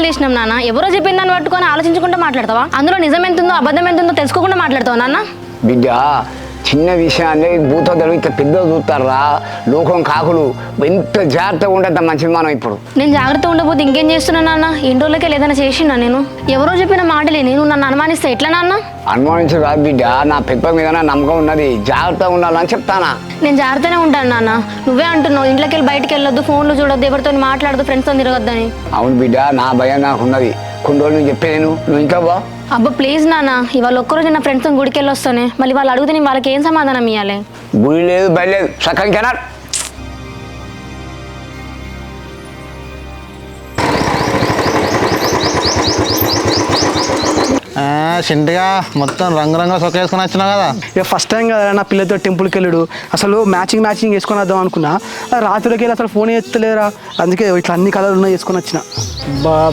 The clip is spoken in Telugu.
చేసినాం నాన్న. ఎవరో చెప్పిన దాన్ని పట్టుకొని ఆలోచించుకుంటూ మాట్లాడతావా? అందులో నిజం ఎంతుందో అబద్ధం ఎంతుందో తెలుసుకోకుండా మాట్లాడతావా నాన్న? బిడ్డ చిన్న విషయాన్ని భూతోదలు ఇంత పెద్ద చూస్తారా లోకం కాకులు. ఎంత జాగ్రత్తగా ఉండేంత మంచిది మనం ఇప్పుడు. నేను జాగ్రత్త ఉండబోతే ఇంకేం చేస్తున్నా నాన్న? ఎన్ని రోజులకే ఏదైనా చేసినా నేను? ఎవరో చెప్పిన మాటలే నేను నన్ను అనుమానిస్తే ఎట్లా నాన్న? అనుమానించు రాదు బిడ్డ, నా పెద్ద మీద నమ్మకం ఉన్నది. జాగ్రత్తగా ఉండాలని చెప్తానా. నేను జాగ్రత్తనే ఉంటాను నాన్న. నువ్వే అంటున్నావు ఇంట్లోకి వెళ్ళి బయటకు వెళ్ళొద్దు, ఫోన్లు చూడొద్దు, ఎవరితో మాట్లాడదు, ఫ్రెండ్స్తో తిరగొద్దని. అవును బిడ్డ, నా భయం నాకు ఉన్నది. కొన్ని రోజులు చెప్పాను, నువ్వు ఇంకా బా. అబ్బా ప్లీజ్ నాన్న, ఇవాళ ఒక్కరోజు నా ఫ్రెండ్స్తో గుడికి వెళ్ళి వస్తానే. మళ్ళీ వాళ్ళు అడిగితే నేను వాళ్ళకి ఏం సమాధానం ఇవ్వాలి? గుడి లేదు బయట లేదు, సక్కని కెనాల్. చింటిగా మొత్తం రంగురంగుల సొక్క వేసుకొని వచ్చినావు కదా. ఇక ఫస్ట్ టైం కదా నా పిల్లతో టెంపుల్కి వెళ్ళాడు. అసలు మ్యాచింగ్ వేసుకొని వద్దాం అనుకున్నా. రాత్రికి వెళ్ళి అసలు ఫోన్ ఎత్తలేరా, అందుకే ఇట్లా అన్ని కలర్లు ఉన్నాయి వేసుకొని వచ్చిన.